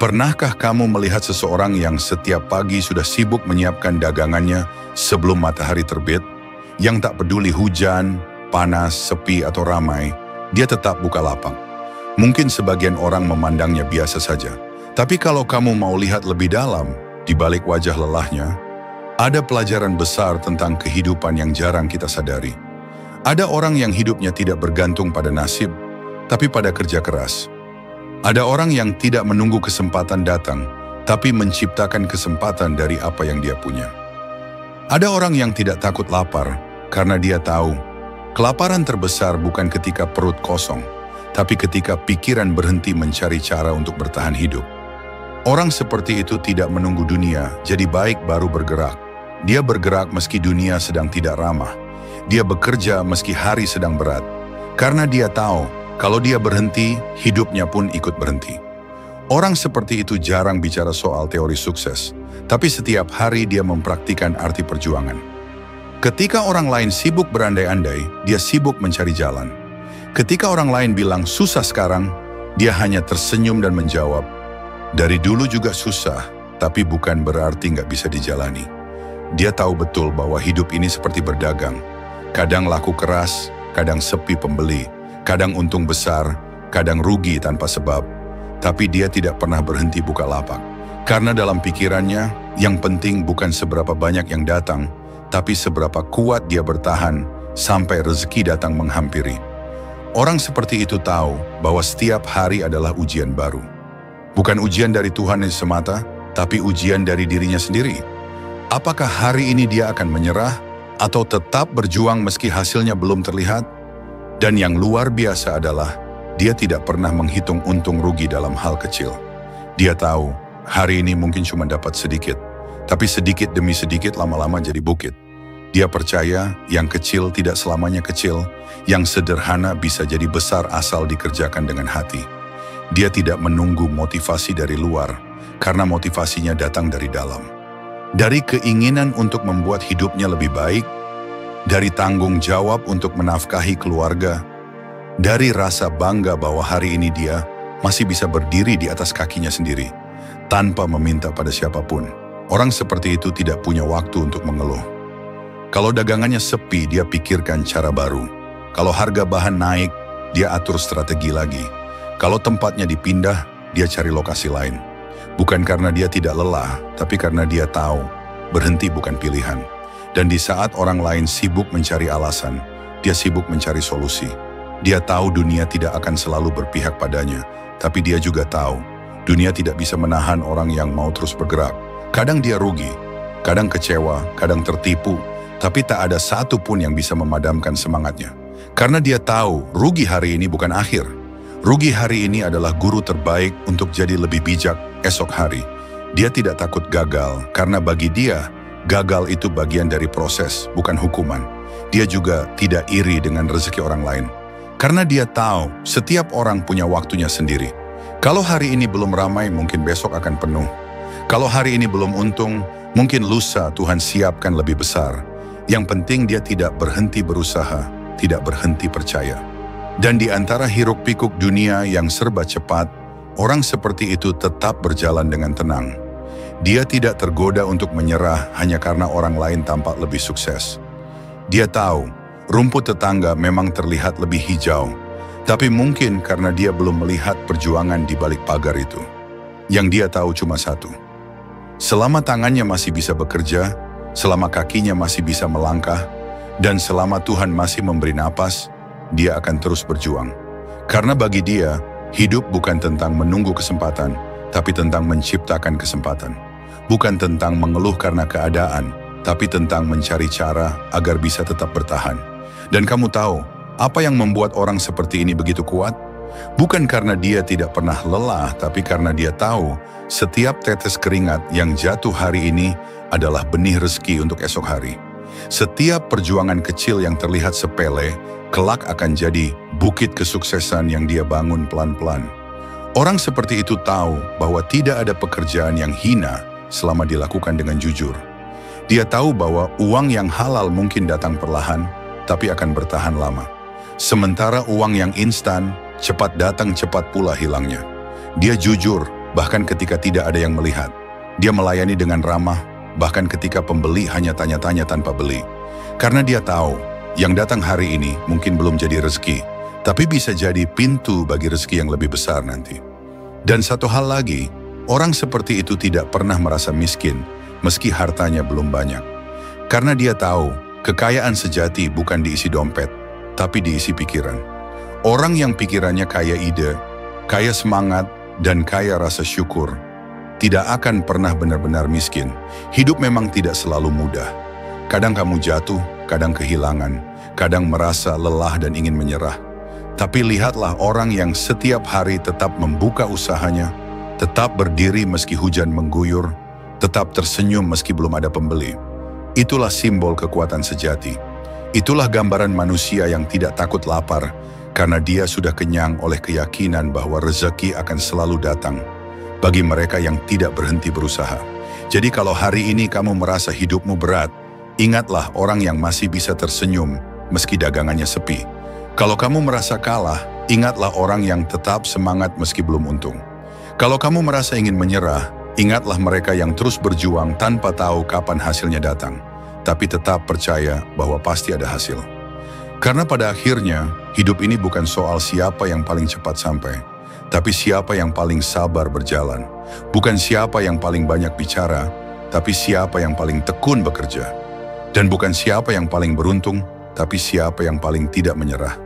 Pernahkah kamu melihat seseorang yang setiap pagi sudah sibuk menyiapkan dagangannya sebelum matahari terbit? Yang tak peduli hujan, panas, sepi atau ramai, dia tetap buka lapak. Mungkin sebagian orang memandangnya biasa saja. Tapi kalau kamu mau lihat lebih dalam, di balik wajah lelahnya, ada pelajaran besar tentang kehidupan yang jarang kita sadari. Ada orang yang hidupnya tidak bergantung pada nasib, tapi pada kerja keras. Ada orang yang tidak menunggu kesempatan datang, tapi menciptakan kesempatan dari apa yang dia punya. Ada orang yang tidak takut lapar, karena dia tahu, kelaparan terbesar bukan ketika perut kosong, tapi ketika pikiran berhenti mencari cara untuk bertahan hidup. Orang seperti itu tidak menunggu dunia jadi baik baru bergerak. Dia bergerak meski dunia sedang tidak ramah. Dia bekerja meski hari sedang berat. Karena dia tahu, kalau dia berhenti, hidupnya pun ikut berhenti. Orang seperti itu jarang bicara soal teori sukses, tapi setiap hari dia mempraktikkan arti perjuangan. Ketika orang lain sibuk berandai-andai, dia sibuk mencari jalan. Ketika orang lain bilang susah sekarang, dia hanya tersenyum dan menjawab, dari dulu juga susah, tapi bukan berarti nggak bisa dijalani. Dia tahu betul bahwa hidup ini seperti berdagang. Kadang laku keras, kadang sepi pembeli, kadang untung besar, kadang rugi tanpa sebab. Tapi dia tidak pernah berhenti buka lapak. Karena dalam pikirannya, yang penting bukan seberapa banyak yang datang, tapi seberapa kuat dia bertahan sampai rezeki datang menghampiri. Orang seperti itu tahu bahwa setiap hari adalah ujian baru. Bukan ujian dari Tuhan semata, tapi ujian dari dirinya sendiri. Apakah hari ini dia akan menyerah atau tetap berjuang meski hasilnya belum terlihat? Dan yang luar biasa adalah, dia tidak pernah menghitung untung rugi dalam hal kecil. Dia tahu, hari ini mungkin cuma dapat sedikit, tapi sedikit demi sedikit lama-lama jadi bukit. Dia percaya yang kecil tidak selamanya kecil, yang sederhana bisa jadi besar asal dikerjakan dengan hati. Dia tidak menunggu motivasi dari luar, karena motivasinya datang dari dalam. Dari keinginan untuk membuat hidupnya lebih baik, dari tanggung jawab untuk menafkahi keluarga, dari rasa bangga bahwa hari ini dia masih bisa berdiri di atas kakinya sendiri, tanpa meminta pada siapapun. Orang seperti itu tidak punya waktu untuk mengeluh. Kalau dagangannya sepi, dia pikirkan cara baru. Kalau harga bahan naik, dia atur strategi lagi. Kalau tempatnya dipindah, dia cari lokasi lain. Bukan karena dia tidak lelah, tapi karena dia tahu berhenti bukan pilihan. Dan di saat orang lain sibuk mencari alasan, dia sibuk mencari solusi. Dia tahu dunia tidak akan selalu berpihak padanya, tapi dia juga tahu dunia tidak bisa menahan orang yang mau terus bergerak. Kadang dia rugi, kadang kecewa, kadang tertipu, tapi tak ada satu pun yang bisa memadamkan semangatnya. Karena dia tahu rugi hari ini bukan akhir. Rugi hari ini adalah guru terbaik untuk jadi lebih bijak esok hari. Dia tidak takut gagal, karena bagi dia, gagal itu bagian dari proses, bukan hukuman. Dia juga tidak iri dengan rezeki orang lain. Karena dia tahu setiap orang punya waktunya sendiri. Kalau hari ini belum ramai, mungkin besok akan penuh. Kalau hari ini belum untung, mungkin lusa Tuhan siapkan lebih besar. Yang penting dia tidak berhenti berusaha, tidak berhenti percaya. Dan di antara hiruk-pikuk dunia yang serba cepat, orang seperti itu tetap berjalan dengan tenang. Dia tidak tergoda untuk menyerah hanya karena orang lain tampak lebih sukses. Dia tahu, rumput tetangga memang terlihat lebih hijau, tapi mungkin karena dia belum melihat perjuangan di balik pagar itu. Yang dia tahu cuma satu. Selama tangannya masih bisa bekerja, selama kakinya masih bisa melangkah, dan selama Tuhan masih memberi napas, dia akan terus berjuang. Karena bagi dia, hidup bukan tentang menunggu kesempatan, tapi tentang menciptakan kesempatan. Bukan tentang mengeluh karena keadaan, tapi tentang mencari cara agar bisa tetap bertahan. Dan kamu tahu, apa yang membuat orang seperti ini begitu kuat? Bukan karena dia tidak pernah lelah, tapi karena dia tahu setiap tetes keringat yang jatuh hari ini adalah benih rezeki untuk esok hari. Setiap perjuangan kecil yang terlihat sepele, kelak akan jadi bukit kesuksesan yang dia bangun pelan-pelan. Orang seperti itu tahu bahwa tidak ada pekerjaan yang hina selama dilakukan dengan jujur. Dia tahu bahwa uang yang halal mungkin datang perlahan, tapi akan bertahan lama. Sementara uang yang instan, cepat datang cepat pula hilangnya. Dia jujur, bahkan ketika tidak ada yang melihat. Dia melayani dengan ramah, bahkan ketika pembeli hanya tanya-tanya tanpa beli. Karena dia tahu, yang datang hari ini mungkin belum jadi rezeki, tapi bisa jadi pintu bagi rezeki yang lebih besar nanti. Dan satu hal lagi, orang seperti itu tidak pernah merasa miskin, meski hartanya belum banyak. Karena dia tahu, kekayaan sejati bukan diisi dompet, tapi diisi pikiran. Orang yang pikirannya kaya ide, kaya semangat, dan kaya rasa syukur, tidak akan pernah benar-benar miskin. Hidup memang tidak selalu mudah. Kadang kamu jatuh, kadang kehilangan, kadang merasa lelah dan ingin menyerah. Tapi lihatlah orang yang setiap hari tetap membuka usahanya, tetap berdiri meski hujan mengguyur, tetap tersenyum meski belum ada pembeli. Itulah simbol kekuatan sejati. Itulah gambaran manusia yang tidak takut lapar, karena dia sudah kenyang oleh keyakinan bahwa rezeki akan selalu datang bagi mereka yang tidak berhenti berusaha. Jadi kalau hari ini kamu merasa hidupmu berat, ingatlah orang yang masih bisa tersenyum meski dagangannya sepi. Kalau kamu merasa kalah, ingatlah orang yang tetap semangat meski belum untung. Kalau kamu merasa ingin menyerah, ingatlah mereka yang terus berjuang tanpa tahu kapan hasilnya datang, tapi tetap percaya bahwa pasti ada hasil. Karena pada akhirnya, hidup ini bukan soal siapa yang paling cepat sampai, tapi siapa yang paling sabar berjalan. Bukan siapa yang paling banyak bicara, tapi siapa yang paling tekun bekerja. Dan bukan siapa yang paling beruntung, tapi siapa yang paling tidak menyerah.